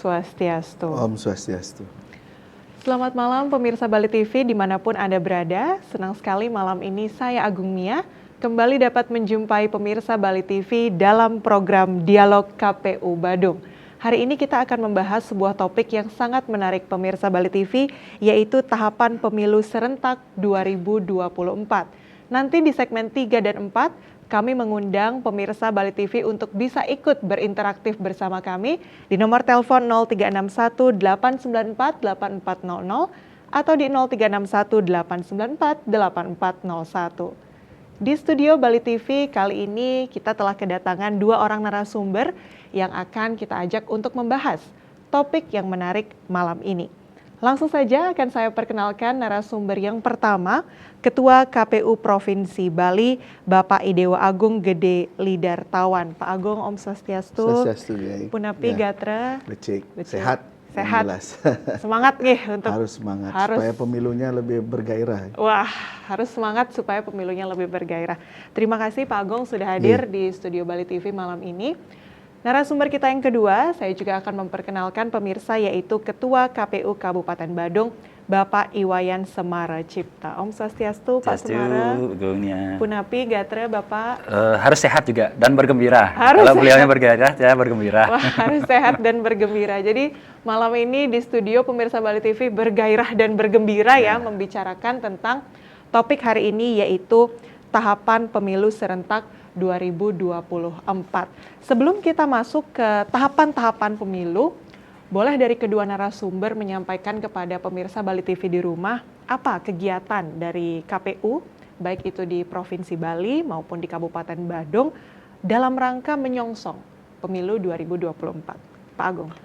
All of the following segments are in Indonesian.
Swastiastu. Om Swastiastu. Selamat malam pemirsa Bali TV dimanapun Anda berada. Senang sekali malam ini saya Agung Mia kembali dapat menjumpai pemirsa Bali TV dalam program Dialog KPU Badung. Hari ini kita akan membahas sebuah topik yang sangat menarik pemirsa Bali TV, yaitu tahapan pemilu serentak 2024. Nanti di segmen 3 dan 4, kami mengundang pemirsa Bali TV untuk bisa ikut berinteraktif bersama kami di nomor telepon 0361 894 8400 atau di 0361 894 8401. Di studio Bali TV kali ini kita telah kedatangan dua orang narasumber yang akan kita ajak untuk membahas topik yang menarik malam ini. Langsung saja akan saya perkenalkan narasumber yang pertama, Ketua KPU Provinsi Bali, Bapak Idewa Agung Gede Lidartawan. Pak Agung, Om Swastiastu. Swastiastu, ya. Punapi Gatra. Becik. Sehat. Sehat. Jelas. Semangat nih untuk harus semangat supaya pemilunya lebih bergairah. Wah, harus semangat supaya pemilunya lebih bergairah. Terima kasih Pak Agung sudah hadir di studio Bali TV malam ini. Narasumber kita yang kedua, saya juga akan memperkenalkan pemirsa, yaitu Ketua KPU Kabupaten Badung, Bapak Iwayan Semara Cipta. Om Swastiastu, Pak Semara. Punapi Gatra, Bapak. Harus sehat juga dan bergembira. Harus Kalau beliaunya bergairah, saya bergembira. Wah, harus sehat dan bergembira. Jadi malam ini di studio pemirsa Bali TV bergairah dan bergembira ya, membicarakan tentang topik hari ini, yaitu tahapan pemilu serentak 2024. Sebelum kita masuk ke tahapan-tahapan pemilu, boleh dari kedua narasumber menyampaikan kepada pemirsa Bali TV di rumah apa kegiatan dari KPU, baik itu di Provinsi Bali maupun di Kabupaten Badung, dalam rangka menyongsong pemilu 2024. Pak Agung.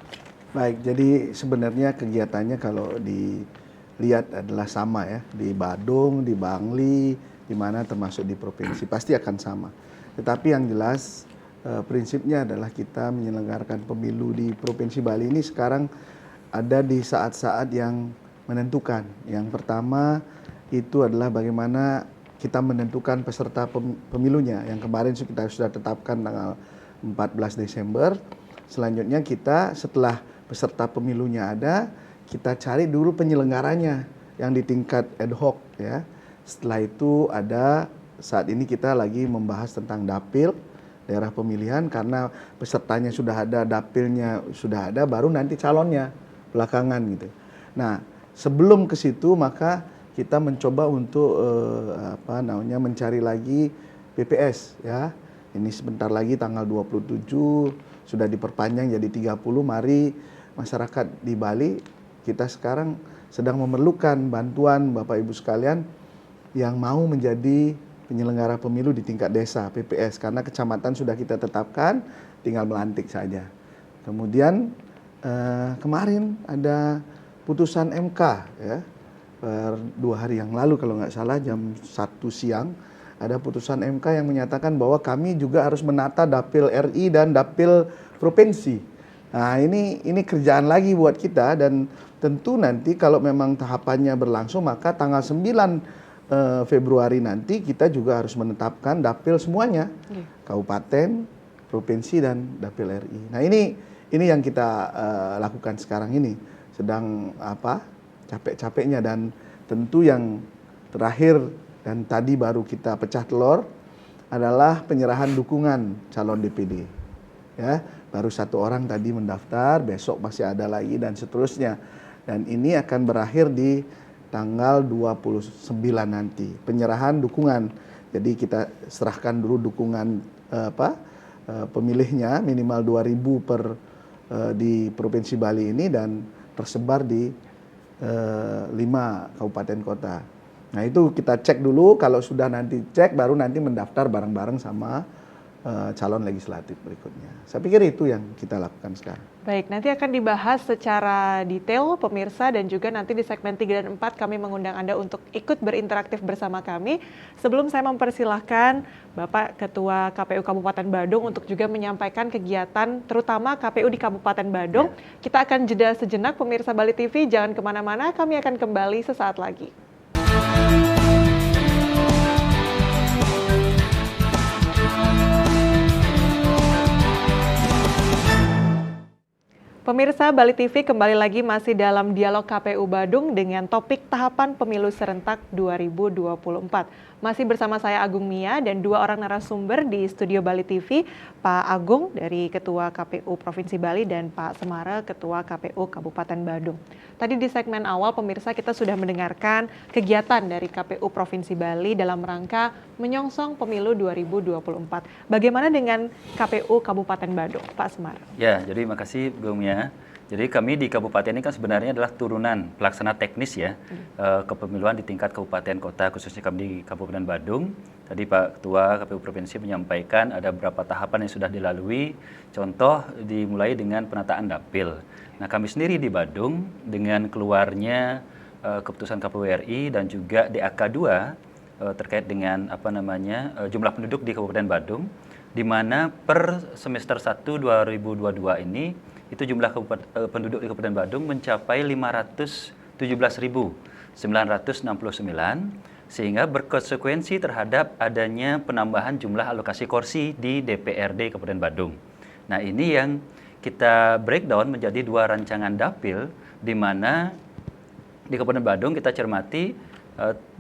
Baik, jadi sebenarnya kegiatannya kalau dilihat adalah sama ya, di Badung, di Bangli, di mana termasuk di provinsi, pasti akan sama. Tetapi yang jelas prinsipnya adalah kita menyelenggarakan pemilu di Provinsi Bali ini sekarang ada di saat-saat yang menentukan. Yang pertama itu adalah bagaimana kita menentukan peserta pemilunya. Yang kemarin kita sudah tetapkan tanggal 14 Desember. Selanjutnya kita setelah peserta pemilunya ada, kita cari dulu penyelenggaranya yang di tingkat ad hoc ya. Setelah itu ada, saat ini kita lagi membahas tentang dapil daerah pemilihan, karena pesertanya sudah ada, dapilnya sudah ada, baru nanti calonnya belakangan gitu. Nah, sebelum ke situ maka kita mencoba untuk mencari lagi PPS ya. Ini sebentar lagi tanggal 27 sudah diperpanjang jadi 30. Mari masyarakat di Bali, kita sekarang sedang memerlukan bantuan Bapak Ibu sekalian yang mau menjadi penyelenggara pemilu di tingkat desa, PPS, karena kecamatan sudah kita tetapkan, tinggal melantik saja. Kemudian kemarin ada putusan MK ya, per 2 hari yang lalu kalau nggak salah jam 1 siang, ada putusan MK yang menyatakan bahwa kami juga harus menata dapil RI dan dapil provinsi. Nah ini kerjaan lagi buat kita, dan tentu nanti kalau memang tahapannya berlangsung maka tanggal 9 Februari nanti kita juga harus menetapkan dapil semuanya, kabupaten, provinsi dan dapil RI. Nah ini yang kita lakukan sekarang ini, sedang capek-capeknya, dan tentu yang terakhir dan tadi baru kita pecah telur adalah penyerahan dukungan calon DPD. Ya, baru 1 orang tadi mendaftar, besok masih ada lagi dan seterusnya. Dan ini akan berakhir di tanggal 29 nanti penyerahan dukungan. Jadi kita serahkan dulu dukungan pemilihnya minimal 2.000 di Provinsi Bali ini, dan tersebar di 5 kabupaten kota. Nah itu kita cek dulu, kalau sudah nanti cek baru nanti mendaftar bareng-bareng sama calon legislatif berikutnya. Saya pikir itu yang kita lakukan sekarang. Baik, nanti akan dibahas secara detail pemirsa, dan juga nanti di segmen 3 dan 4 kami mengundang Anda untuk ikut berinteraktif bersama kami. Sebelum saya mempersilahkan Bapak Ketua KPU Kabupaten Badung untuk juga menyampaikan kegiatan terutama KPU di Kabupaten Badung, kita akan jeda sejenak pemirsa Bali TV, jangan kemana-mana, kami akan kembali sesaat lagi. Pemirsa Bali TV kembali lagi masih dalam dialog KPU Badung dengan topik tahapan pemilu serentak 2024. Masih bersama saya Agung Mia dan dua orang narasumber di studio Bali TV, Pak Agung dari Ketua KPU Provinsi Bali dan Pak Semara Ketua KPU Kabupaten Badung. Tadi di segmen awal pemirsa kita sudah mendengarkan kegiatan dari KPU Provinsi Bali dalam rangka menyongsong pemilu 2024. Bagaimana dengan KPU Kabupaten Badung, Pak Semara? Ya, jadi makasih Bung Mia. Jadi kami di kabupaten ini kan sebenarnya adalah turunan pelaksana teknis ya kepemiluan di tingkat kabupaten kota, khususnya kami di Kabupaten Badung. Tadi Pak Ketua KPU Provinsi menyampaikan ada beberapa tahapan yang sudah dilalui, contoh dimulai dengan penataan dapil. Nah kami sendiri di Badung dengan keluarnya keputusan KPU RI dan juga DAK 2 terkait dengan jumlah penduduk di Kabupaten Badung, di mana per semester 1 2022 ini itu jumlah penduduk di Kabupaten Badung mencapai 517.969 sehingga berkonsekuensi terhadap adanya penambahan jumlah alokasi kursi di DPRD Kabupaten Badung. Nah, ini yang kita breakdown menjadi dua rancangan dapil di mana di Kabupaten Badung kita cermati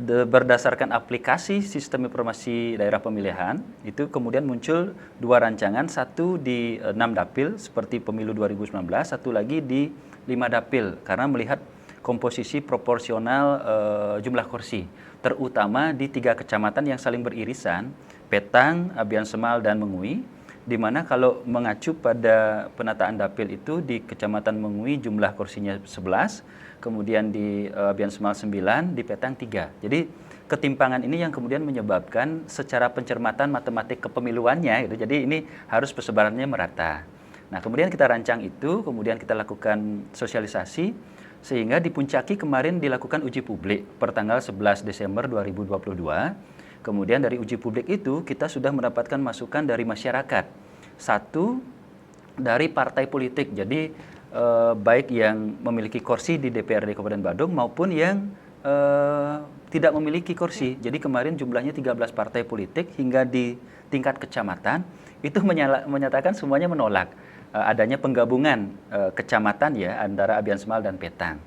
berdasarkan aplikasi sistem informasi daerah pemilihan itu kemudian muncul dua rancangan, satu di 6 dapil seperti pemilu 2019, satu lagi di 5 dapil karena melihat komposisi proporsional jumlah kursi terutama di 3 kecamatan yang saling beririsan, Petang, Abian Semal, dan Mengui, di mana kalau mengacu pada penataan dapil itu di Kecamatan Mengui jumlah kursinya 11, kemudian di Abian Semal 9, di Petang 3. Jadi ketimpangan ini yang kemudian menyebabkan secara pencermatan matematik kepemiluannya gitu. Jadi ini harus persebarannya merata. Nah, kemudian kita rancang itu, kemudian kita lakukan sosialisasi sehingga dipuncaki kemarin dilakukan uji publik per tanggal 11 Desember 2022. Kemudian dari uji publik itu kita sudah mendapatkan masukan dari masyarakat. Satu dari partai politik. Jadi baik yang memiliki kursi di DPRD Kabupaten Badung maupun yang tidak memiliki kursi. Jadi kemarin jumlahnya 13 partai politik hingga di tingkat kecamatan itu menyatakan semuanya menolak adanya penggabungan kecamatan ya antara Abian Semal dan Petang.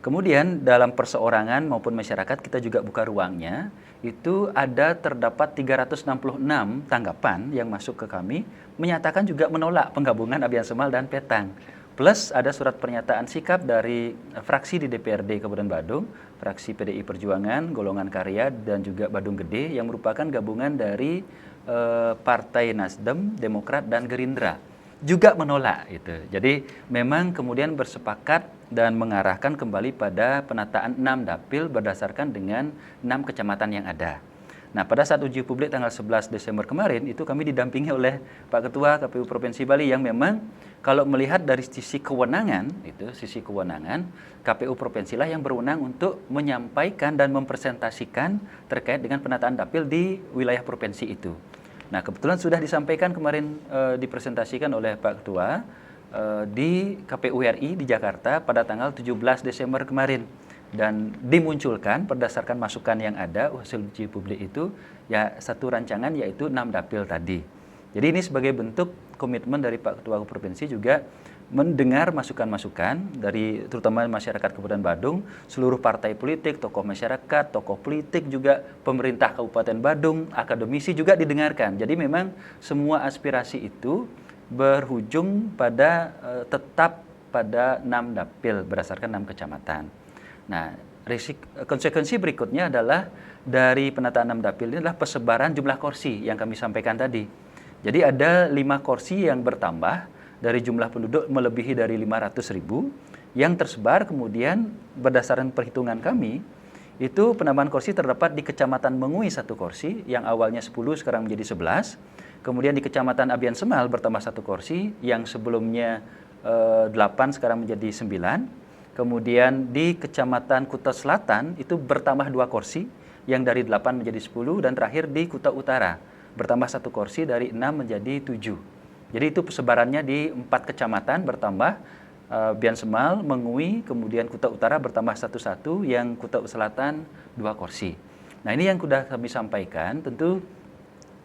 Kemudian dalam perseorangan maupun masyarakat kita juga buka ruangnya, itu terdapat 366 tanggapan yang masuk ke kami menyatakan juga menolak penggabungan Abian Semal dan Petang. Plus ada surat pernyataan sikap dari fraksi di DPRD Kabupaten Badung, fraksi PDI Perjuangan, Golongan Karya, dan juga Badung Gede yang merupakan gabungan dari Partai Nasdem, Demokrat, dan Gerindra. Juga menolak itu. Jadi memang kemudian bersepakat dan mengarahkan kembali pada penataan 6 dapil berdasarkan dengan 6 kecamatan yang ada. Nah, pada saat uji publik tanggal 11 Desember kemarin itu kami didampingi oleh Pak Ketua KPU Provinsi Bali yang memang kalau melihat dari sisi kewenangan KPU Provinsi lah yang berwenang untuk menyampaikan dan mempresentasikan terkait dengan penataan dapil di wilayah provinsi itu. Nah, kebetulan sudah disampaikan kemarin dipresentasikan oleh Pak Ketua di KPU RI di Jakarta pada tanggal 17 Desember kemarin. Dan dimunculkan berdasarkan masukan yang ada hasil uji publik itu ya satu rancangan yaitu 6 dapil tadi. Jadi ini sebagai bentuk komitmen dari Pak Ketua Provinsi juga mendengar masukan-masukan dari terutama masyarakat Kabupaten Badung, seluruh partai politik, tokoh masyarakat, tokoh politik juga pemerintah Kabupaten Badung, akademisi juga didengarkan. Jadi memang semua aspirasi itu berujung pada tetap pada 6 dapil berdasarkan 6 kecamatan. Nah, konsekuensi berikutnya adalah dari penataan 6 dapil ini adalah persebaran jumlah kursi yang kami sampaikan tadi. Jadi ada 5 kursi yang bertambah dari jumlah penduduk melebihi dari 500.000 yang tersebar kemudian berdasarkan perhitungan kami itu penambahan kursi terdapat di Kecamatan Mengui 1 kursi yang awalnya 10 sekarang menjadi 11. Kemudian di Kecamatan Abian Semal bertambah 1 kursi yang sebelumnya 8 sekarang menjadi 9. Kemudian di Kecamatan Kuta Selatan itu bertambah 2 kursi yang dari 8 menjadi 10 dan terakhir di Kuta Utara bertambah 1 kursi dari 6 menjadi 7. Jadi itu persebarannya di 4 kecamatan bertambah Abian Semal, Mengui, kemudian Kuta Utara bertambah 1, yang Kuta Selatan 2 kursi. Nah ini yang sudah kami sampaikan tentu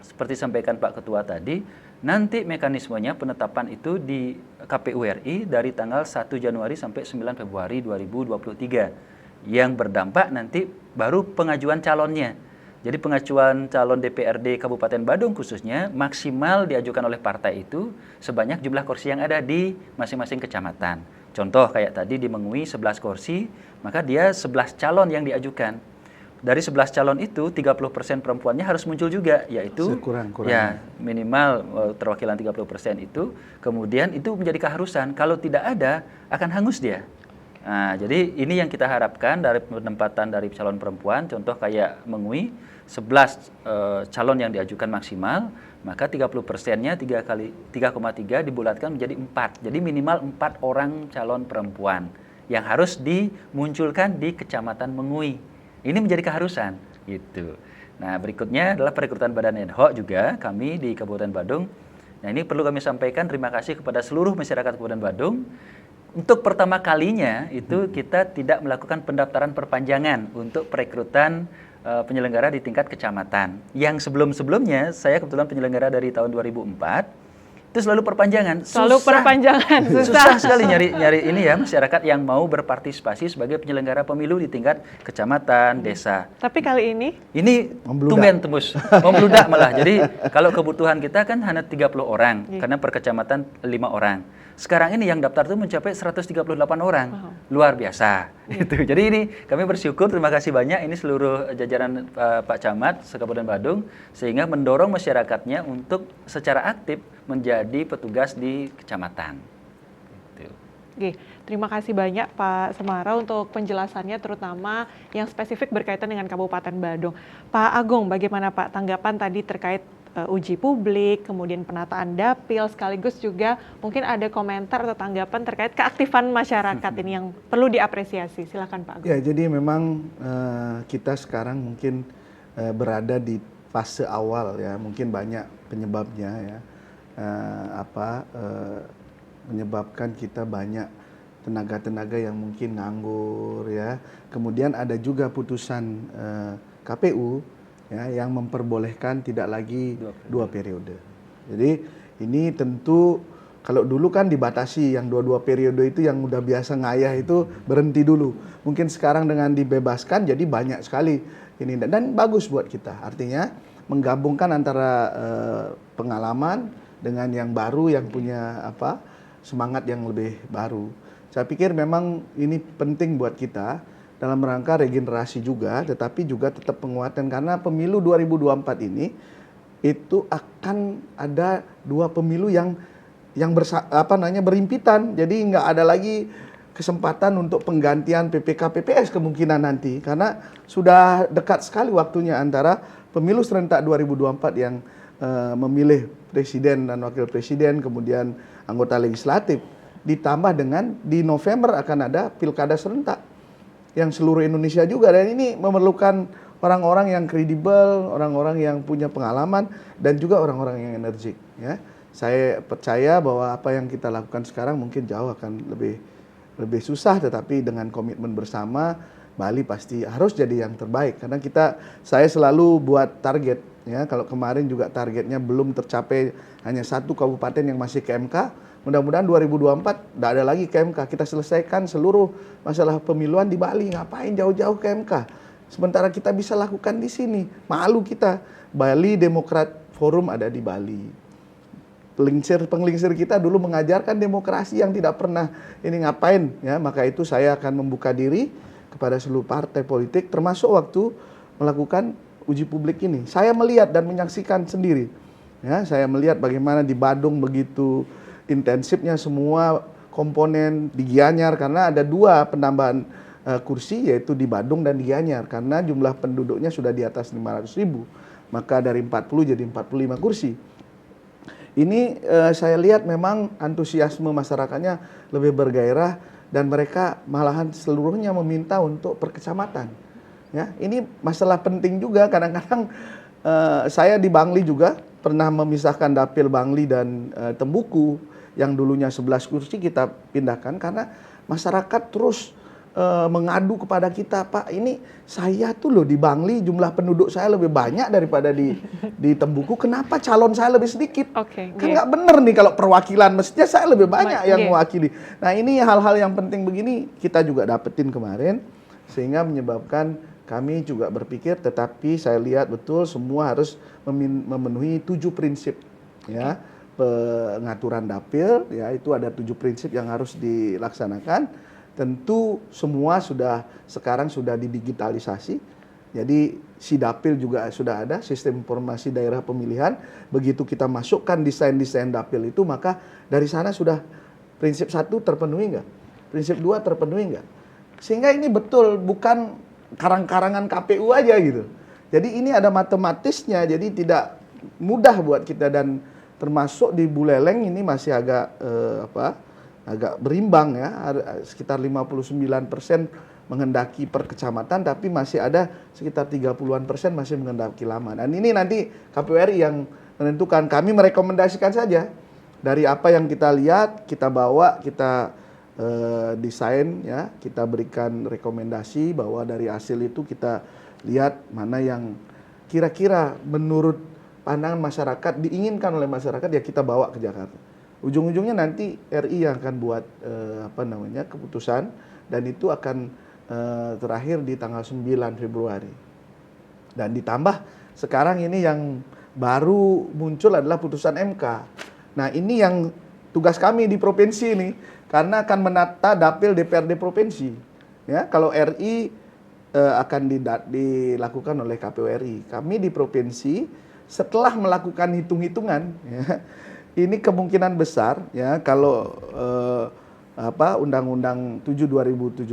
seperti sampaikan Pak Ketua tadi Nanti mekanismenya penetapan itu di KPU RI dari tanggal 1 Januari sampai 9 Februari 2023. Yang berdampak nanti baru pengajuan calonnya. Jadi pengajuan calon DPRD Kabupaten Badung khususnya maksimal diajukan oleh partai itu sebanyak jumlah kursi yang ada di masing-masing kecamatan. Contoh kayak tadi di Mengui 11 kursi, maka dia 11 calon yang diajukan. Dari 11 calon itu 30% perempuannya harus muncul juga, yaitu ya minimal terwakilan 30% itu. Kemudian itu menjadi keharusan. Kalau tidak ada akan hangus dia. Nah, jadi ini yang kita harapkan dari penempatan dari calon perempuan, contoh kayak Mengui, 11 calon yang diajukan maksimal, maka 30%-nya 3,3 dibulatkan menjadi 4. Jadi minimal 4 orang calon perempuan yang harus dimunculkan di Kecamatan Mengui. Ini menjadi keharusan, gitu. Nah, berikutnya adalah perekrutan badan ad hoc juga kami di Kabupaten Badung. Nah, ini perlu kami sampaikan terima kasih kepada seluruh masyarakat Kabupaten Badung. Untuk pertama kalinya itu kita tidak melakukan pendaftaran perpanjangan untuk perekrutan penyelenggara di tingkat kecamatan. Yang sebelum-sebelumnya saya kebetulan penyelenggara dari tahun 2004 itu selalu perpanjangan. Susah sekali nyari ini ya masyarakat yang mau berpartisipasi sebagai penyelenggara pemilu di tingkat kecamatan, desa. Tapi kali ini tumben tembus, membludak malah. Jadi kalau kebutuhan kita kan hanya 30 orang karena per kecamatan 5 orang. Sekarang ini yang daftar itu mencapai 138 orang. Luar biasa. Gitu. Jadi ini kami bersyukur, terima kasih banyak ini seluruh jajaran Pak Camat se-Kabupaten Badung sehingga mendorong masyarakatnya untuk secara aktif menjadi petugas di kecamatan. Gitu. Oke, terima kasih banyak Pak Semara untuk penjelasannya terutama yang spesifik berkaitan dengan Kabupaten Badung. Pak Agung, bagaimana Pak tanggapan tadi terkait uji publik, kemudian penataan dapil, sekaligus juga mungkin ada komentar atau tanggapan terkait keaktifan masyarakat ini yang perlu diapresiasi. Silakan Pak Agung. Ya, jadi memang kita sekarang mungkin berada di fase awal ya, mungkin banyak penyebabnya ya, menyebabkan kita banyak tenaga-tenaga yang mungkin nganggur ya. Kemudian ada juga putusan KPU ya, yang memperbolehkan tidak lagi dua periode. Jadi ini tentu kalau dulu kan dibatasi yang dua periode itu yang udah biasa ngayah itu berhenti dulu. Mungkin sekarang dengan dibebaskan jadi banyak sekali ini dan bagus buat kita. Artinya menggabungkan antara pengalaman dengan yang baru yang punya semangat yang lebih baru. Saya pikir memang ini penting buat kita dalam rangka regenerasi juga, tetapi juga tetap penguatan karena pemilu 2024 ini itu akan ada dua pemilu yang berimpitan. Jadi nggak ada lagi kesempatan untuk penggantian PPK PPS kemungkinan nanti karena sudah dekat sekali waktunya antara pemilu serentak 2024 yang memilih presiden dan wakil presiden, kemudian anggota legislatif, ditambah dengan di November akan ada pilkada serentak yang seluruh Indonesia juga, dan ini memerlukan orang-orang yang kredibel, orang-orang yang punya pengalaman dan juga orang-orang yang energik ya. Saya percaya bahwa apa yang kita lakukan sekarang mungkin jauh akan lebih susah, tetapi dengan komitmen bersama Bali pasti harus jadi yang terbaik karena saya selalu buat target ya. Kalau kemarin juga targetnya belum tercapai, hanya 1 kabupaten yang masih ke MK. Mudah-mudahan 2024 tidak ada lagi ke MK. Kita selesaikan seluruh masalah pemiluan di Bali. Ngapain jauh-jauh ke MK? Sementara kita bisa lakukan di sini. Malu kita. Bali Demokrat Forum ada di Bali. Penglingsir kita dulu mengajarkan demokrasi yang tidak pernah ini ngapain ya. Maka itu saya akan membuka diri kepada seluruh partai politik termasuk waktu melakukan uji publik ini. Saya melihat dan menyaksikan sendiri. Ya, saya melihat bagaimana di Badung begitu intensifnya semua komponen di Gianyar karena ada 2 penambahan kursi yaitu di Badung dan di Gianyar karena jumlah penduduknya sudah di atas 500.000, maka dari 40 jadi 45 kursi. Ini saya lihat memang antusiasme masyarakatnya lebih bergairah dan mereka malahan seluruhnya meminta untuk per kecamatan. Ya, ini masalah penting juga. Kadang-kadang saya di Bangli juga pernah memisahkan dapil Bangli dan Tembuku yang dulunya 11 kursi kita pindahkan karena masyarakat terus mengadu kepada kita, Pak, ini saya tuh loh di Bangli jumlah penduduk saya lebih banyak daripada di Tembuku, kenapa calon saya lebih sedikit? Oke, Kan nggak bener nih kalau perwakilan, mestinya saya lebih banyak yang nggih. mewakili. Nah ini hal-hal yang penting begini kita juga dapetin kemarin, sehingga menyebabkan kami juga berpikir, tetapi saya lihat betul semua harus memenuhi 7 prinsip, ya, pengaturan dapil, ya, itu ada 7 prinsip yang harus dilaksanakan. Tentu semua sekarang sudah didigitalisasi. Jadi si dapil juga sudah ada, sistem informasi daerah pemilihan. Begitu kita masukkan desain-desain dapil itu, maka dari sana sudah prinsip 1 terpenuhi nggak? Prinsip 2 terpenuhi nggak? Sehingga ini betul bukan karang-karangan KPU aja gitu. Jadi ini ada matematisnya, jadi tidak mudah buat kita, dan termasuk di Buleleng ini masih agak agak berimbang ya, sekitar 59% menghendaki per kecamatan, tapi masih ada sekitar 30-an% masih menghendaki lama. Dan ini nanti KPU RI yang menentukan. Kami merekomendasikan saja dari apa yang kita lihat, kita bawa, kita desain, ya, kita berikan rekomendasi bahwa dari hasil itu kita lihat mana yang kira-kira menurut pandangan masyarakat diinginkan oleh masyarakat, ya kita bawa ke Jakarta. Ujung-ujungnya nanti RI yang akan buat keputusan, dan itu akan terakhir di tanggal 9 Februari. Dan ditambah sekarang ini yang baru muncul adalah putusan MK. Nah ini yang tugas kami di provinsi ini, karena akan menata dapil DPRD provinsi. Ya, kalau RI akan dilakukan oleh KPU RI. Kami di provinsi setelah melakukan hitung-hitungan, ya, ini kemungkinan besar, ya, kalau Undang-Undang 7 2017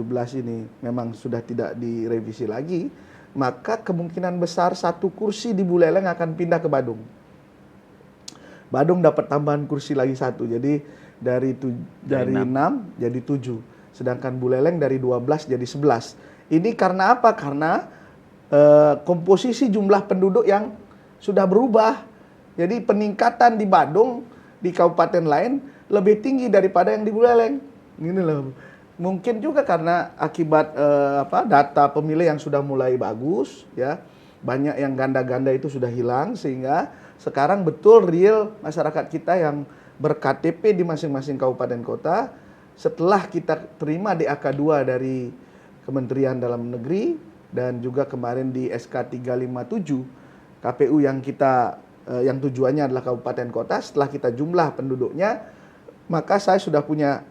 ini memang sudah tidak direvisi lagi, maka kemungkinan besar 1 kursi di Buleleng akan pindah ke Badung. Badung dapat tambahan kursi lagi 1, jadi dari 6 jadi 7, sedangkan Buleleng dari 12 jadi 11. Ini karena apa? Karena komposisi jumlah penduduk yang sudah berubah. Jadi peningkatan di Badung, di kabupaten lain lebih tinggi daripada yang di Buleleng. Ini loh. Mungkin juga karena akibat data pemilih yang sudah mulai bagus, ya. Banyak yang ganda-ganda itu sudah hilang, sehingga sekarang betul real masyarakat kita yang ber-KTP di masing-masing kabupaten kota. Setelah kita terima DAK 2 dari Kementerian Dalam Negeri, dan juga kemarin di SK 357 KPU yang kita yang tujuannya adalah kabupaten kota, setelah kita jumlah penduduknya, maka saya sudah punya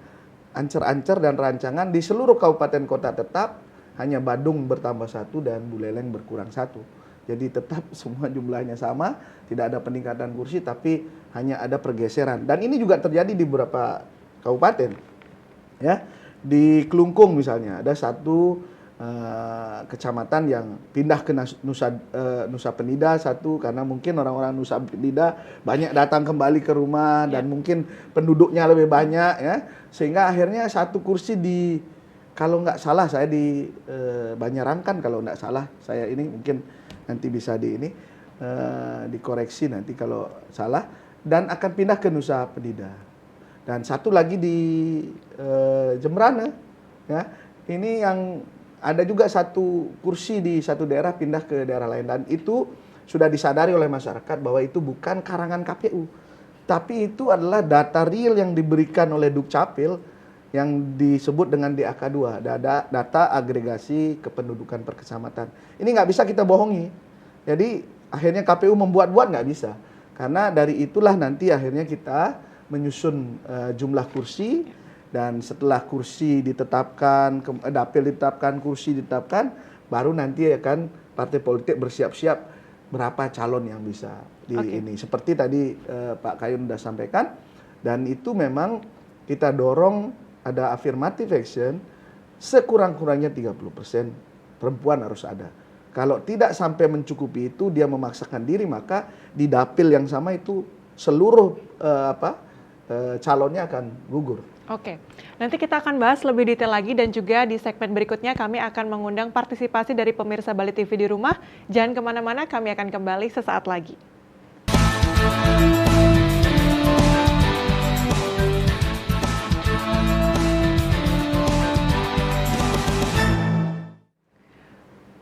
ancer-ancer dan rancangan di seluruh kabupaten kota tetap, hanya Badung bertambah 1 dan Buleleng berkurang 1. Jadi tetap semua jumlahnya sama, tidak ada peningkatan kursi, tapi hanya ada pergeseran. Dan ini juga terjadi di beberapa kabupaten. Ya, di Klungkung misalnya ada 1 kecamatan yang pindah ke Nusa Penida 1, karena mungkin orang-orang Nusa Penida banyak datang kembali ke rumah, dan mungkin penduduknya lebih banyak, ya, sehingga akhirnya 1 kursi di, kalau nggak salah saya di Banjarangkan, kalau nggak salah saya ini, mungkin nanti bisa dikoreksi nanti kalau salah, dan akan pindah ke Nusa Penida. Dan 1 lagi di Jembrana, ya, ini yang ada juga 1 kursi di 1 daerah pindah ke daerah lain, dan itu sudah disadari oleh masyarakat bahwa itu bukan karangan KPU, tapi itu adalah data real yang diberikan oleh Dukcapil yang disebut dengan DAK 2, data agregasi kependudukan per kecamatan. Ini nggak bisa kita bohongi. Jadi akhirnya KPU membuat-buat nggak bisa, karena dari itulah nanti akhirnya kita menyusun jumlah kursi. Dan setelah kursi ditetapkan, dapil ditetapkan, kursi ditetapkan, baru nanti akan partai politik bersiap-siap berapa calon yang bisa ini. Seperti tadi Pak Kayun sudah sampaikan, dan itu memang kita dorong ada affirmative action, sekurang-kurangnya 30% perempuan harus ada. Kalau tidak sampai mencukupi itu, dia memaksakan diri, maka di dapil yang sama itu seluruh calonnya akan gugur. Oke, nanti kita akan bahas lebih detail lagi, dan juga di segmen berikutnya kami akan mengundang partisipasi dari pemirsa Bali TV di rumah. Jangan kemana-mana, kami akan kembali sesaat lagi.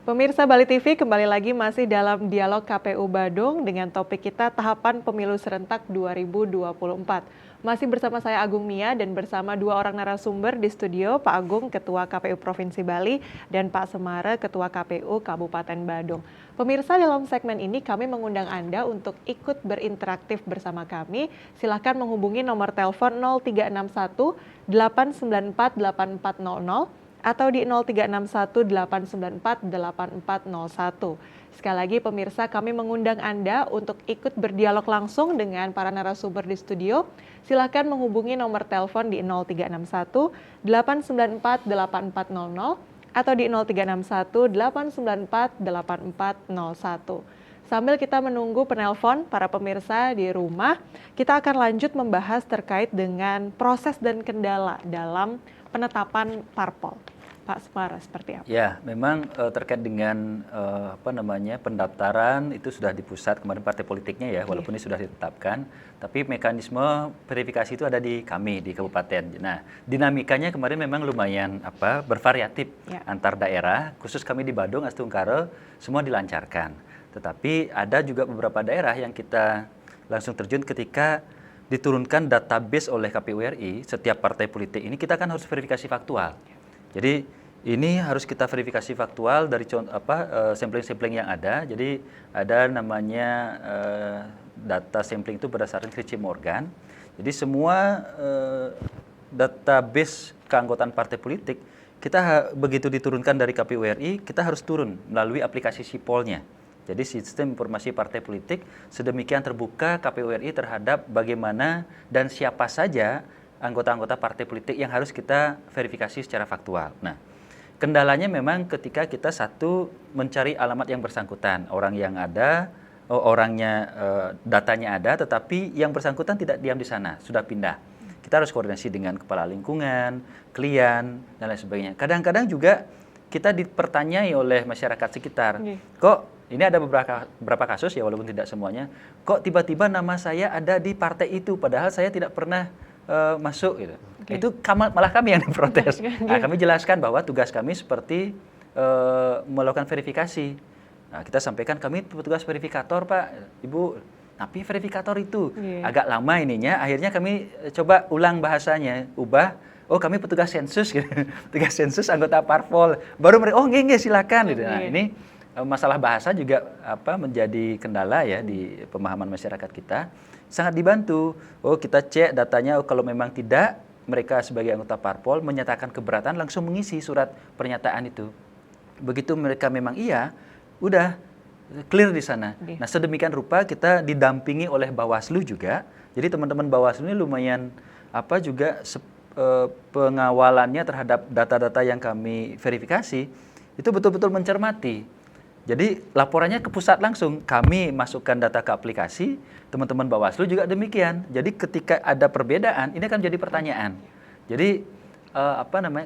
Pemirsa Bali TV kembali lagi masih dalam dialog KPU Badung dengan topik kita tahapan pemilu serentak 2024. Masih bersama saya Agung Mia dan bersama dua orang narasumber di studio, Pak Agung Ketua KPU Provinsi Bali dan Pak Semara Ketua KPU Kabupaten Badung. Pemirsa, dalam segmen ini kami mengundang Anda untuk ikut berinteraktif bersama kami. Silakan menghubungi nomor telepon 0361 894 8400 atau di 0361 894 8401. Sekali lagi pemirsa, kami mengundang Anda untuk ikut berdialog langsung dengan para narasumber di studio. Silakan menghubungi nomor telepon di 0361 894 8400 atau di 0361 894 8401. Sambil kita menunggu penelpon para pemirsa di rumah, kita akan lanjut membahas terkait dengan proses dan kendala dalam penetapan parpol. Pak Semara, seperti apa? Ya, memang terkait dengan pendaftaran itu sudah di pusat kemarin partai politiknya ya, walaupun ini sudah ditetapkan, tapi mekanisme verifikasi itu ada di kami di kabupaten. Nah, dinamikanya kemarin memang lumayan bervariatif antar daerah, khusus kami di Badung, Astungkare, semua dilancarkan. Tetapi ada juga beberapa daerah yang kita langsung terjun ketika diturunkan database oleh KPU RI, setiap partai politik ini kita kan harus verifikasi faktual. Jadi ini harus kita verifikasi faktual dari sampling-sampling yang ada. Jadi ada namanya data sampling itu berdasarkan Ritchie Morgan. Jadi semua database keanggotaan partai politik kita begitu diturunkan dari KPU RI, kita harus turun melalui aplikasi Sipolnya. Jadi sistem informasi partai politik sedemikian terbuka KPU RI terhadap bagaimana dan siapa saja anggota-anggota partai politik yang harus kita verifikasi secara faktual. Nah, kendalanya memang ketika kita mencari alamat yang bersangkutan, orang yang ada, datanya ada, tetapi yang bersangkutan tidak diam di sana, sudah pindah. Kita harus koordinasi dengan kepala lingkungan, klien, dan lain sebagainya. Kadang-kadang juga kita dipertanyai oleh masyarakat sekitar, kok ini ada beberapa kasus ya, walaupun tidak semuanya, kok tiba-tiba nama saya ada di partai itu, padahal saya tidak pernah masuk gitu. Itu malah kami yang diprotes. Nah, kami jelaskan bahwa tugas kami seperti melakukan verifikasi. Nah, kita sampaikan kami petugas verifikator, Pak, Ibu. Tapi verifikator itu agak lama ininya. Akhirnya kami coba ulang bahasanya, ubah. Oh, kami petugas sensus gitu. Petugas sensus anggota parpol. Baru mereka nggih silakan gitu. Nah, ini masalah bahasa juga menjadi kendala ya di pemahaman masyarakat kita. Sangat dibantu. Oh, kita cek datanya, kalau memang tidak, mereka sebagai anggota parpol menyatakan keberatan, langsung mengisi surat pernyataan itu. Begitu mereka memang iya, udah clear di sana. Nah, sedemikian rupa kita didampingi oleh Bawaslu juga. Jadi teman-teman Bawaslu ini lumayan pengawalannya terhadap data-data yang kami verifikasi itu betul-betul mencermati. Jadi laporannya ke pusat langsung, kami masukkan data ke aplikasi, teman-teman Bawaslu juga demikian. Jadi ketika ada perbedaan, ini akan jadi pertanyaan. Jadi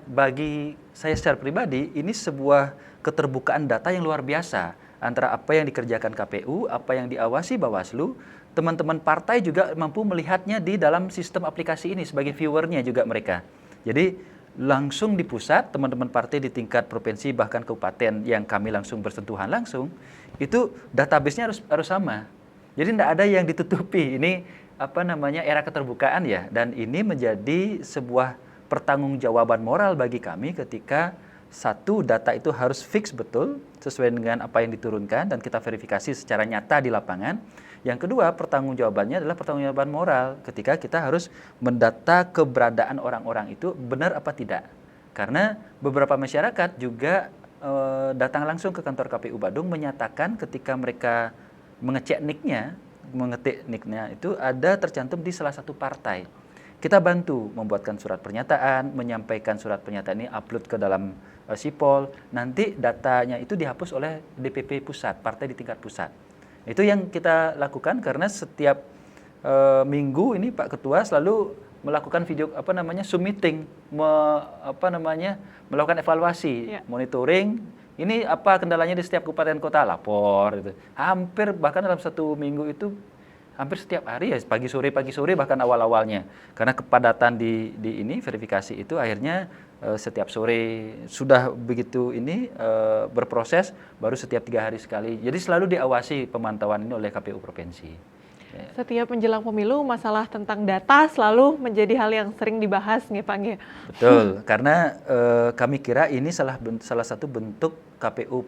bagi saya secara pribadi, ini sebuah keterbukaan data yang luar biasa antara apa yang dikerjakan KPU, apa yang diawasi Bawaslu, teman-teman partai juga mampu melihatnya di dalam sistem aplikasi ini sebagai viewernya juga mereka. Jadi langsung di pusat, teman-teman partai di tingkat provinsi bahkan kabupaten yang kami langsung bersentuhan langsung, itu database-nya harus sama. Jadi tidak ada yang ditutupi. Ini era keterbukaan ya, dan ini menjadi sebuah pertanggungjawaban moral bagi kami ketika satu, data itu harus fix betul sesuai dengan apa yang diturunkan dan kita verifikasi secara nyata di lapangan. Yang kedua, pertanggungjawabannya adalah pertanggungjawaban moral ketika kita harus mendata keberadaan orang-orang itu benar apa tidak. Karena beberapa masyarakat juga datang langsung ke kantor KPU Badung menyatakan ketika mereka mengetik nicknya itu ada tercantum di salah satu partai. Kita bantu membuatkan surat pernyataan, menyampaikan surat pernyataan ini upload ke dalam Sipol, nanti datanya itu dihapus oleh DPP pusat, partai di tingkat pusat. Itu yang kita lakukan karena setiap minggu ini Pak Ketua selalu melakukan video Zoom meeting, melakukan evaluasi, monitoring. Ini apa kendalanya di setiap kabupaten kota, lapor gitu. Hampir bahkan dalam satu minggu itu hampir setiap hari ya, pagi sore bahkan awal-awalnya. Karena kepadatan di ini verifikasi itu akhirnya setiap sore. Sudah begitu ini berproses, baru setiap 3 hari sekali. Jadi selalu diawasi pemantauan ini oleh KPU Provinsi. Ya. Setiap menjelang pemilu, masalah tentang data selalu menjadi hal yang sering dibahas nih Pak Nge. Betul, karena kami kira ini salah satu bentuk KPU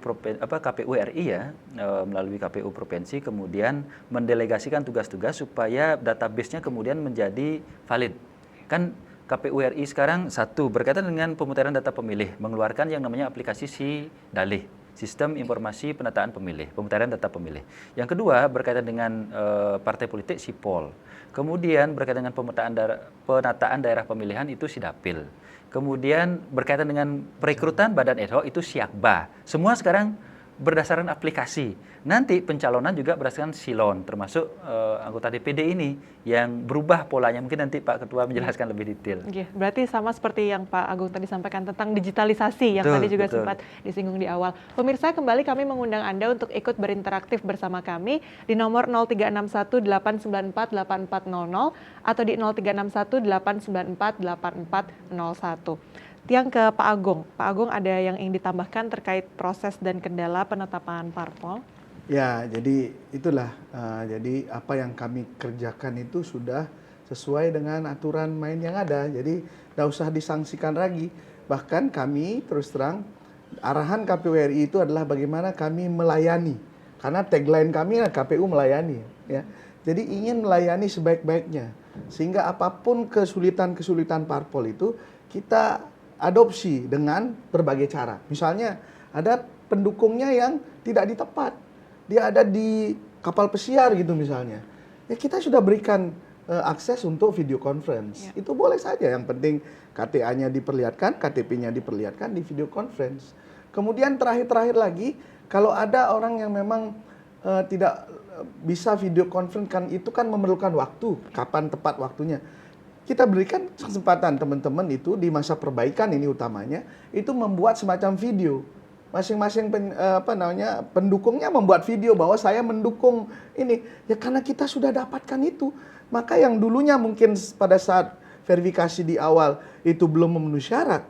RI ya, melalui KPU Provinsi kemudian mendelegasikan tugas-tugas supaya database-nya kemudian menjadi valid. Kan KPU RI sekarang satu berkaitan dengan pemutaran data pemilih, mengeluarkan yang namanya aplikasi SIDALIH, Sistem Informasi Penataan Pemilih, pemutaran data pemilih. Yang kedua berkaitan dengan partai politik SIPOL. Kemudian berkaitan dengan penataan daerah pemilihan itu SIDAPIL. Kemudian berkaitan dengan perekrutan badan ad hoc itu SIAKBA. Semua sekarang berdasarkan aplikasi. Nanti pencalonan juga berdasarkan silon, termasuk anggota DPD ini yang berubah polanya. Mungkin nanti Pak Ketua menjelaskan lebih detail. Berarti sama seperti yang Pak Agung tadi sampaikan tentang digitalisasi yang tadi juga sempat disinggung di awal. Pemirsa, kembali kami mengundang Anda untuk ikut berinteraktif bersama kami di nomor 0361-894-8400 atau di 0361-894-8401. Yang ke Pak Agung. Pak Agung, ada yang ingin ditambahkan terkait proses dan kendala penetapan parpol? Ya, jadi itulah. Jadi apa yang kami kerjakan itu sudah sesuai dengan aturan main yang ada. Jadi tidak usah disangsikan lagi. Bahkan kami terus terang, arahan KPU RI itu adalah bagaimana kami melayani. Karena tagline kami adalah KPU melayani. Ya. Jadi ingin melayani sebaik-baiknya. Sehingga apapun kesulitan-kesulitan parpol itu, kita adopsi dengan berbagai cara. Misalnya ada pendukungnya yang tidak di tempat. Dia ada di kapal pesiar gitu misalnya. Ya kita sudah berikan akses untuk video conference. Ya. Itu boleh saja, yang penting KTA-nya diperlihatkan, KTP-nya diperlihatkan di video conference. Kemudian terakhir lagi, kalau ada orang yang memang tidak bisa video conference, kan itu kan memerlukan waktu, kapan tepat waktunya. Kita berikan kesempatan teman-teman itu di masa perbaikan ini utamanya itu membuat semacam video. Masing-masing pendukungnya membuat video bahwa saya mendukung ini. Ya karena kita sudah dapatkan itu. Maka yang dulunya mungkin pada saat verifikasi di awal itu belum memenuhi syarat.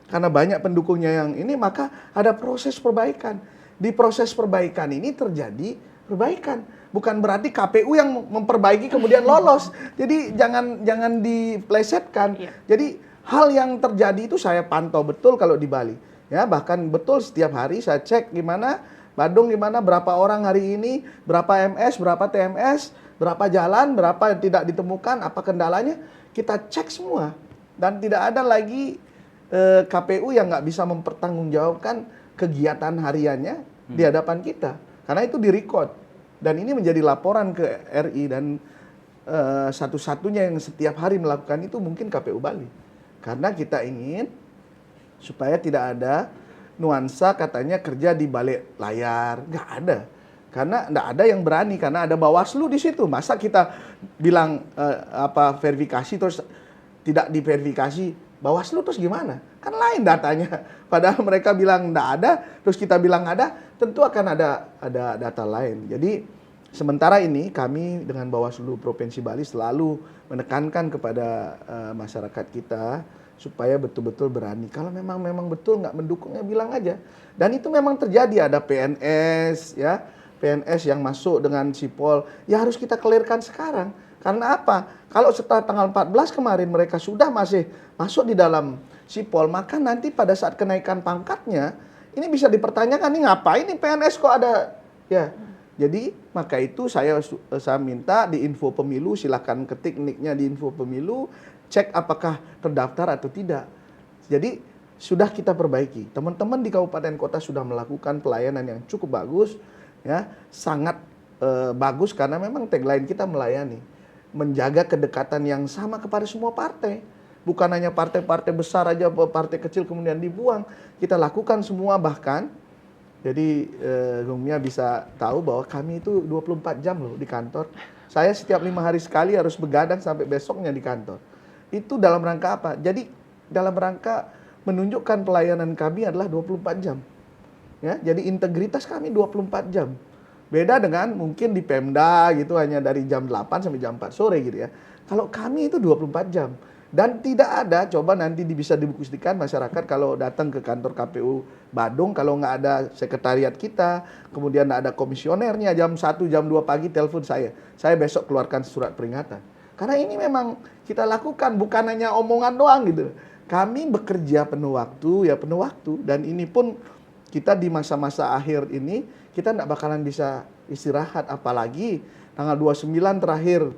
Karena banyak pendukungnya yang ini, maka ada proses perbaikan. Di proses perbaikan ini terjadi perbaikan. Bukan berarti KPU yang memperbaiki kemudian lolos. Jadi jangan diplesetkan. Yeah. Jadi hal yang terjadi itu saya pantau betul kalau di Bali. Ya, bahkan betul setiap hari saya cek gimana Badung, gimana berapa orang hari ini, berapa MS, berapa TMS, berapa jalan, berapa tidak ditemukan, apa kendalanya, kita cek semua. Dan tidak ada lagi KPU yang nggak bisa mempertanggungjawabkan kegiatan hariannya di hadapan kita. Karena itu direcord. Dan ini menjadi laporan ke RI dan satu-satunya yang setiap hari melakukan itu mungkin KPU Bali. Karena kita ingin supaya tidak ada nuansa katanya kerja di balik layar. Nggak ada. Karena nggak ada yang berani, karena ada Bawaslu di situ. Masa kita bilang verifikasi terus tidak diverifikasi, Bawaslu terus gimana? Kan lain datanya. Padahal mereka bilang nggak ada, terus kita bilang ada, tentu akan ada data lain. Jadi sementara ini kami dengan Bawaslu Provinsi Bali selalu menekankan kepada masyarakat kita supaya betul-betul berani. Kalau memang betul nggak mendukungnya bilang aja. Dan itu memang terjadi, ada PNS ya, PNS yang masuk dengan sipol, ya harus kita clearkan sekarang. Karena apa? Kalau setelah tanggal 14 kemarin mereka sudah masih masuk di dalam sipol, maka nanti pada saat kenaikan pangkatnya, ini bisa dipertanyakan, ini ngapain nih PNS kok ada? Ya, jadi maka itu saya minta di info pemilu, silakan ketik nicknya di info pemilu, cek apakah terdaftar atau tidak. Jadi sudah kita perbaiki. Teman-teman di kabupaten kota sudah melakukan pelayanan yang cukup bagus, ya, sangat bagus karena memang tagline kita melayani. Menjaga kedekatan yang sama kepada semua partai. Bukan hanya partai-partai besar aja, partai kecil kemudian dibuang. Kita lakukan semua bahkan. Jadi Gung Mia bisa tahu bahwa kami itu 24 jam loh di kantor. Saya setiap 5 hari sekali harus begadang sampai besoknya di kantor. Itu dalam rangka apa? Jadi dalam rangka menunjukkan pelayanan kami adalah 24 jam. Ya, jadi integritas kami 24 jam. Beda dengan mungkin di Pemda gitu hanya dari jam 8 sampai jam 4 sore gitu ya. Kalau kami itu 24 jam. Dan tidak ada, coba nanti bisa dibuktikan masyarakat kalau datang ke kantor KPU Badung, kalau nggak ada sekretariat kita, kemudian nggak ada komisionernya, jam 1, jam 2 pagi telepon saya besok keluarkan surat peringatan. Karena ini memang kita lakukan, bukan hanya omongan doang gitu. Kami bekerja penuh waktu, dan ini pun kita di masa-masa akhir ini, kita nggak bakalan bisa istirahat, apalagi tanggal 29 terakhir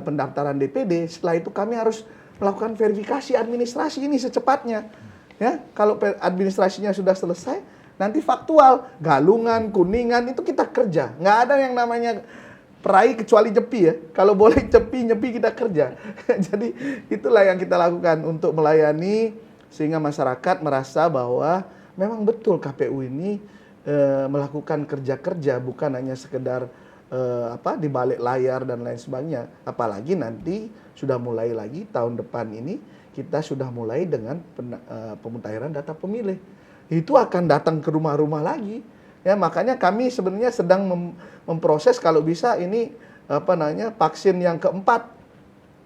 pendaftaran DPD. Setelah itu kami harus melakukan verifikasi administrasi ini secepatnya. Ya, kalau administrasinya sudah selesai, nanti faktual, Galungan, Kuningan itu kita kerja. Nggak ada yang namanya perai kecuali nyepi ya. Kalau boleh nyepi kita kerja. Jadi itulah yang kita lakukan untuk melayani sehingga masyarakat merasa bahwa memang betul KPU ini melakukan kerja-kerja, bukan hanya sekedar di balik layar dan lain sebagainya. Apalagi nanti sudah mulai lagi tahun depan ini kita sudah mulai dengan pemutahiran data pemilih. Itu akan datang ke rumah-rumah lagi. Ya, makanya kami sebenarnya sedang memproses kalau bisa ini vaksin yang keempat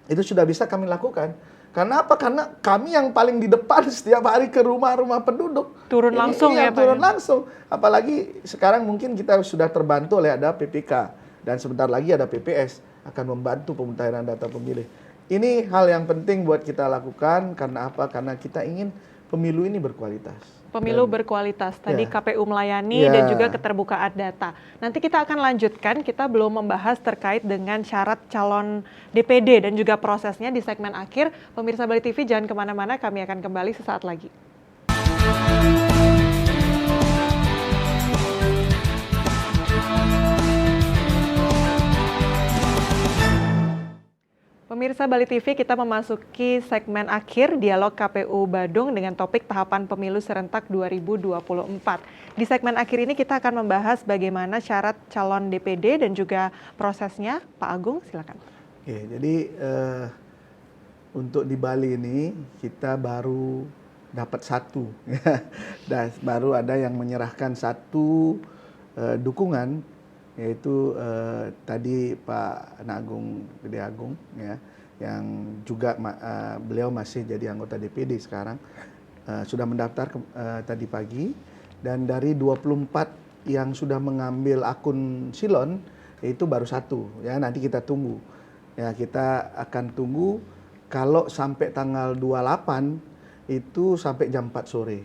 itu sudah bisa kami lakukan. Karena apa? Karena kami yang paling di depan setiap hari ke rumah-rumah penduduk. Turun langsung ya Pak? Turun langsung. Apalagi sekarang mungkin kita sudah terbantu oleh ada PPK dan sebentar lagi ada PPS akan membantu pemutahiran data pemilih. Ini hal yang penting buat kita lakukan. Karena apa? Karena kita ingin pemilu ini berkualitas. Pemilu berkualitas, tadi ya. KPU melayani dan juga keterbukaan data. Nanti kita akan lanjutkan, kita belum membahas terkait dengan syarat calon DPD dan juga prosesnya di segmen akhir. Pemirsa Bali TV jangan kemana-mana, kami akan kembali sesaat lagi. Pemirsa Bali TV, kita memasuki segmen akhir dialog KPU Badung dengan topik tahapan pemilu serentak 2024. Di segmen akhir ini kita akan membahas bagaimana syarat calon DPD dan juga prosesnya. Pak Agung, silakan. Oke, jadi untuk di Bali ini kita baru dapat satu, dan baru ada yang menyerahkan satu dukungan, yaitu tadi Pak Nagung Gede Agung ya, yang juga beliau masih jadi anggota DPD sekarang, sudah mendaftar tadi pagi, dan dari 24 yang sudah mengambil akun Silon itu baru satu ya, nanti kita tunggu ya, kita akan tunggu kalau sampai tanggal 28 itu sampai jam 4 sore,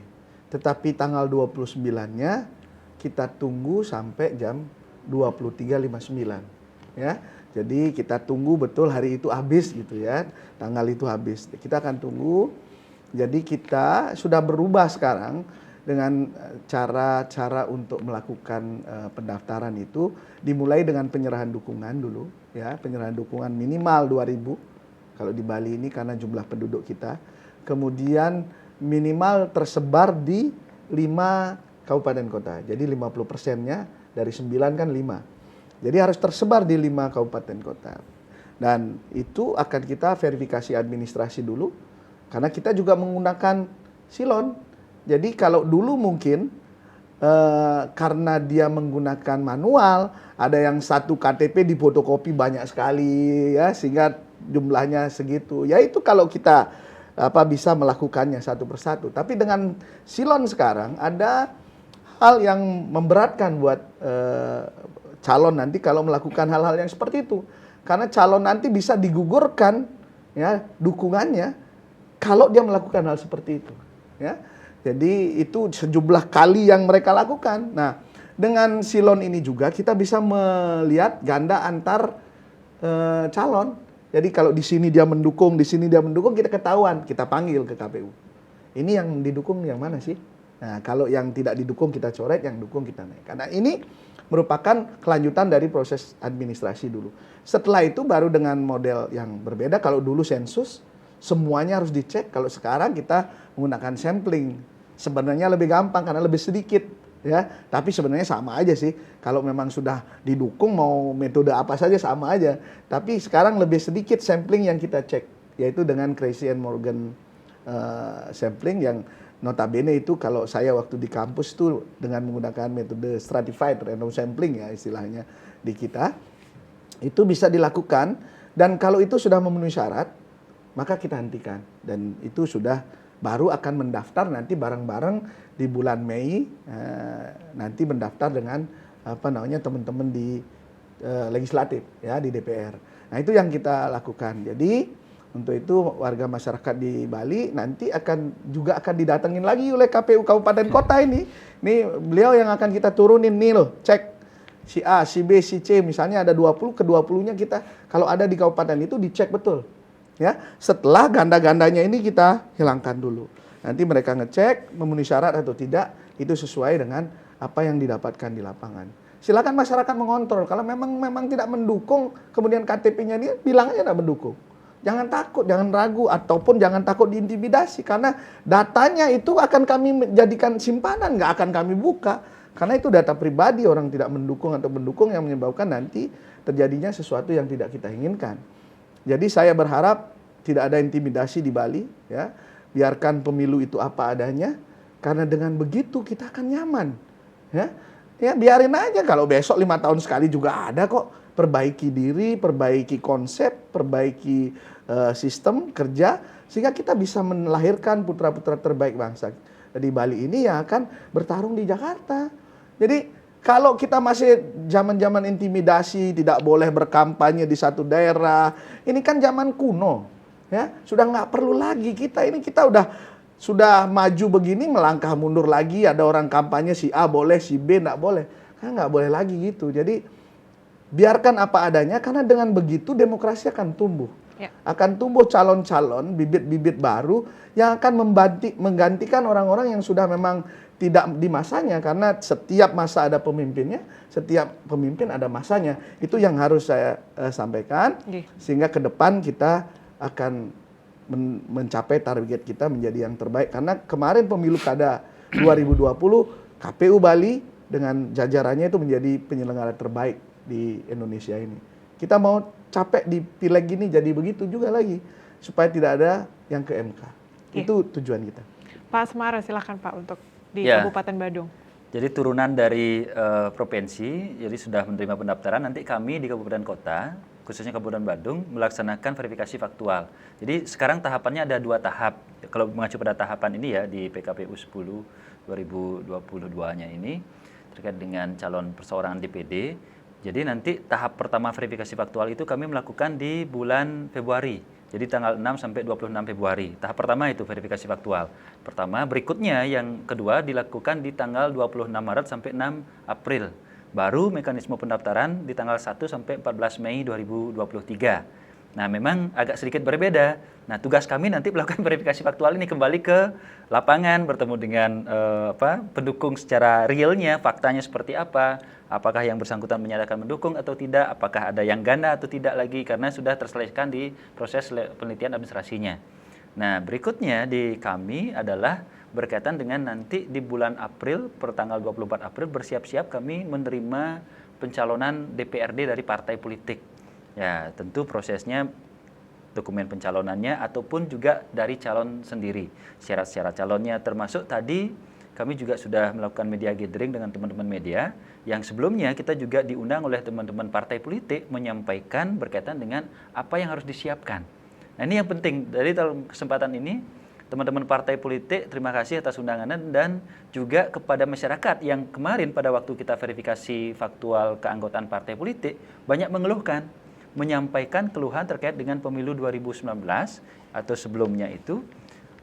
tetapi tanggal 29-nya kita tunggu sampai jam 23.59 ya. Jadi kita tunggu betul hari itu habis gitu ya. Tanggal itu habis. Kita akan tunggu. Jadi kita sudah berubah sekarang dengan cara-cara untuk melakukan pendaftaran itu dimulai dengan penyerahan dukungan dulu ya, penyerahan dukungan minimal 2.000 kalau di Bali ini karena jumlah penduduk kita. Kemudian minimal tersebar di 5 kabupaten kota. Jadi 50%-nya dari 9 kan 5. Jadi harus tersebar di 5 kabupaten kota. Dan itu akan kita verifikasi administrasi dulu. Karena kita juga menggunakan Silon. Jadi kalau dulu mungkin karena dia menggunakan manual, ada yang satu KTP difotokopi banyak sekali ya, sehingga jumlahnya segitu. Ya itu kalau kita bisa melakukannya satu persatu. Tapi dengan Silon sekarang ada hal yang memberatkan buat calon nanti kalau melakukan hal-hal yang seperti itu. Karena calon nanti bisa digugurkan ya dukungannya kalau dia melakukan hal seperti itu. Ya. Jadi itu sejumlah kali yang mereka lakukan. Nah, dengan Silon ini juga kita bisa melihat ganda antar calon. Jadi kalau di sini dia mendukung, di sini dia mendukung, kita ketahuan, kita panggil ke KPU. Ini yang didukung yang mana sih? Nah, kalau yang tidak didukung kita coret, yang dukung kita naik. Karena ini merupakan kelanjutan dari proses administrasi dulu. Setelah itu baru dengan model yang berbeda. Kalau dulu sensus, semuanya harus dicek. Kalau sekarang kita menggunakan sampling. Sebenarnya lebih gampang karena lebih sedikit. Ya, tapi sebenarnya sama aja sih. Kalau memang sudah didukung, mau metode apa saja sama aja. Tapi sekarang lebih sedikit sampling yang kita cek. Yaitu dengan Creasy and Morgan sampling yang notabene itu kalau saya waktu di kampus tuh dengan menggunakan metode stratified random sampling ya istilahnya di kita, itu bisa dilakukan. Dan kalau itu sudah memenuhi syarat, maka kita hentikan. Dan itu sudah baru akan mendaftar nanti bareng-bareng di bulan Mei, nanti mendaftar dengan teman-teman di legislatif ya, di DPR. Nah, itu yang kita lakukan. Jadi untuk itu warga masyarakat di Bali nanti akan didatengin lagi oleh KPU kabupaten kota ini. Ini beliau yang akan kita turunin, nil, cek si A, si B, si C, misalnya ada 20, ke-20-nya kita kalau ada di kabupaten itu dicek betul. Ya, setelah ganda-gandanya ini kita hilangkan dulu. Nanti mereka ngecek memenuhi syarat atau tidak, itu sesuai dengan apa yang didapatkan di lapangan. Silakan masyarakat mengontrol. Kalau memang tidak mendukung, kemudian KTP-nya dia bilang aja tidak mendukung. Jangan takut, jangan ragu, ataupun jangan takut diintimidasi, karena datanya itu akan kami jadikan simpanan, nggak akan kami buka. Karena itu data pribadi orang tidak mendukung atau mendukung yang menyebabkan nanti terjadinya sesuatu yang tidak kita inginkan. Jadi saya berharap tidak ada intimidasi di Bali, ya. Biarkan pemilu itu apa adanya, karena dengan begitu kita akan nyaman, ya. Ya biarin aja, kalau besok 5 tahun sekali juga ada kok. Perbaiki diri, perbaiki konsep, perbaiki sistem kerja, sehingga kita bisa melahirkan putra-putra terbaik bangsa di Bali ini yang akan bertarung di Jakarta. Jadi kalau kita masih zaman-zaman intimidasi, tidak boleh berkampanye di satu daerah, ini kan zaman kuno, ya. Sudah nggak perlu lagi kita sudah maju begini, melangkah mundur lagi, ada orang kampanye si A boleh, si B nggak boleh, kan nggak boleh lagi gitu. Jadi biarkan apa adanya, karena dengan begitu demokrasi akan tumbuh, akan tumbuh calon-calon, bibit-bibit baru yang akan menggantikan orang-orang yang sudah memang tidak di masanya, karena setiap masa ada pemimpinnya, setiap pemimpin ada masanya. Itu yang harus saya sampaikan, sehingga ke depan kita akan mencapai target kita menjadi yang terbaik. Karena kemarin pemilu kada 2020, KPU Bali dengan jajarannya itu menjadi penyelenggara terbaik di Indonesia ini. Kita mau capek di pileg gini jadi begitu juga lagi, supaya tidak ada yang ke MK. Itu tujuan kita. Pak Asmara, silakan Pak untuk di Kabupaten Badung. Jadi turunan dari provinsi, jadi sudah menerima pendaftaran, nanti kami di Kabupaten Kota, khususnya Kabupaten Badung, melaksanakan verifikasi faktual. Jadi sekarang tahapannya ada 2 tahap. Kalau mengacu pada tahapan ini ya, di PKPU 10 2022-nya ini, terkait dengan calon perseorangan DPD. Jadi nanti tahap pertama verifikasi faktual itu kami melakukan di bulan Februari. Jadi tanggal 6 sampai 26 Februari. Tahap pertama itu verifikasi faktual. Pertama, berikutnya yang kedua dilakukan di tanggal 26 Maret sampai 6 April. Baru mekanisme pendaftaran di tanggal 1 sampai 14 Mei 2023. Nah, memang agak sedikit berbeda. Nah, tugas kami nanti melakukan verifikasi faktual ini kembali ke lapangan, bertemu dengan pendukung secara realnya, faktanya seperti apa, apakah yang bersangkutan menyatakan mendukung atau tidak, apakah ada yang ganda atau tidak lagi, karena sudah terselesaikan di proses penelitian administrasinya. Nah, berikutnya di kami adalah berkaitan dengan nanti di bulan April, per tanggal 24 April, bersiap-siap kami menerima pencalonan DPRD dari partai politik. Ya, tentu prosesnya dokumen pencalonannya ataupun juga dari calon sendiri. Syarat-syarat calonnya termasuk tadi kami juga sudah melakukan media gathering dengan teman-teman media yang sebelumnya kita juga diundang oleh teman-teman partai politik menyampaikan berkaitan dengan apa yang harus disiapkan. Nah, ini yang penting. Dari dalam kesempatan ini teman-teman partai politik, terima kasih atas undangannya dan juga kepada masyarakat yang kemarin pada waktu kita verifikasi faktual keanggotaan partai politik banyak mengeluhkan, menyampaikan keluhan terkait dengan pemilu 2019 atau sebelumnya itu,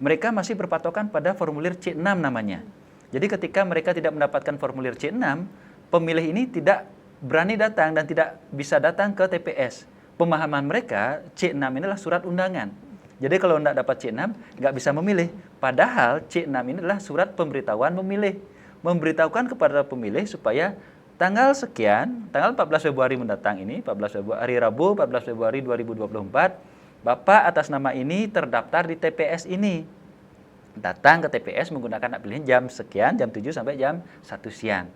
mereka masih berpatokan pada formulir C6 namanya. Jadi ketika mereka tidak mendapatkan formulir C6, pemilih ini tidak berani datang dan tidak bisa datang ke TPS. Pemahaman mereka, C6 ini adalah surat undangan. Jadi kalau tidak dapat C6, nggak bisa memilih. Padahal C6 ini adalah surat pemberitahuan memilih. Memberitahukan kepada pemilih supaya tanggal sekian, tanggal 14 Februari mendatang ini, 14 Februari, hari Rabu 14 Februari 2024, Bapak atas nama ini terdaftar di TPS ini. Datang ke TPS menggunakan hak pilih jam sekian, jam 7 sampai jam 1 siang.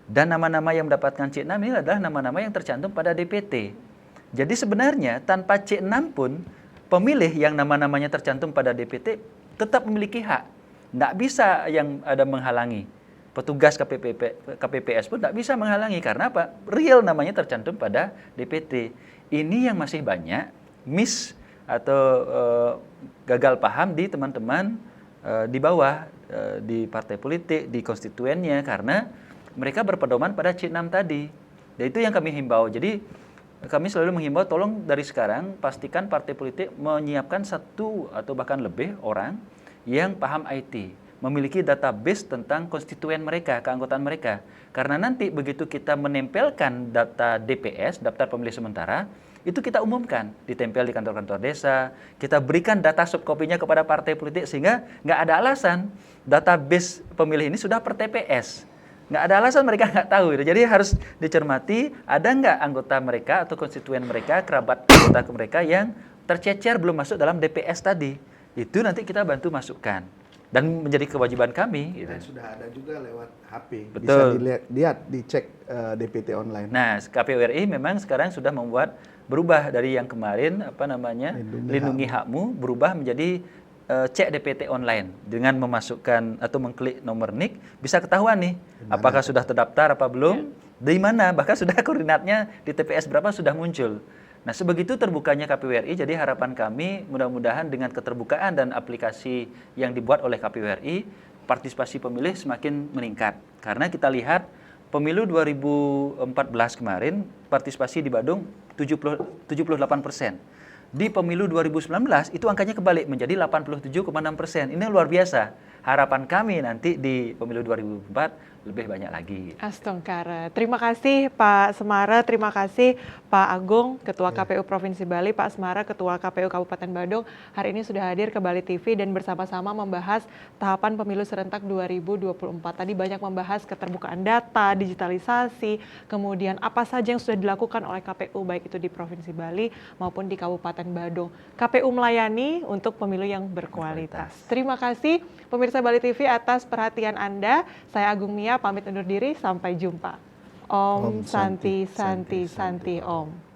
Dan nama-nama yang mendapatkan C6 ini adalah nama-nama yang tercantum pada DPT. Jadi sebenarnya tanpa C6 pun, pemilih yang nama-namanya tercantum pada DPT tetap memiliki hak. Nggak bisa yang ada menghalangi. Petugas KPPS pun tidak bisa menghalangi. Karena apa? Real namanya tercantum pada DPT. Ini yang masih banyak atau gagal paham di teman-teman di bawah, di partai politik, di konstituennya, karena mereka berpedoman pada C6 tadi. Dan itu yang kami himbau. Jadi kami selalu menghimbau, tolong dari sekarang pastikan partai politik menyiapkan 1 atau bahkan lebih orang yang paham IT, memiliki database tentang konstituen mereka, keanggotaan mereka. Karena nanti begitu kita menempelkan data DPS, daftar pemilih sementara, itu kita umumkan, ditempel di kantor-kantor desa, kita berikan data subkopinya kepada partai politik, sehingga nggak ada alasan database pemilih ini sudah per TPS. Nggak ada alasan mereka nggak tahu. Jadi harus dicermati, ada nggak anggota mereka atau konstituen mereka, kerabat anggota mereka yang tercecer belum masuk dalam DPS tadi. Itu nanti kita bantu masukkan. Dan menjadi kewajiban kami. Dan sudah ada juga lewat HP. Betul. Bisa dilihat, dicek DPT online. Nah, KPU RI memang sekarang sudah berubah dari yang kemarin, lindungi hakmu, berubah menjadi cek DPT online. Dengan memasukkan atau mengklik nomor NIK, bisa ketahuan nih, apakah sudah terdaftar apa belum, di mana, bahkan sudah koordinatnya di TPS berapa sudah muncul. Nah, sebegitu terbukanya KPU RI, jadi harapan kami mudah-mudahan dengan keterbukaan dan aplikasi yang dibuat oleh KPU RI, partisipasi pemilih semakin meningkat. Karena kita lihat pemilu 2014 kemarin, partisipasi di Badung 78%. Di pemilu 2019 itu angkanya kebalik menjadi 87,6%. Ini luar biasa. Harapan kami nanti di pemilu 2024 lebih banyak lagi. Astongkara. Terima kasih Pak Semara, terima kasih Pak Agung, Ketua KPU Provinsi Bali, Pak Semara, Ketua KPU Kabupaten Badung. Hari ini sudah hadir ke Bali TV dan bersama-sama membahas tahapan pemilu serentak 2024. Tadi banyak membahas keterbukaan data, digitalisasi, kemudian apa saja yang sudah dilakukan oleh KPU, baik itu di Provinsi Bali maupun di Kabupaten Badung. KPU melayani untuk pemilu yang berkualitas. Terima kasih pemirsa Bali TV atas perhatian Anda. Saya Agung Mia pamit undur diri, sampai jumpa. Om Santi Santi Santi Om.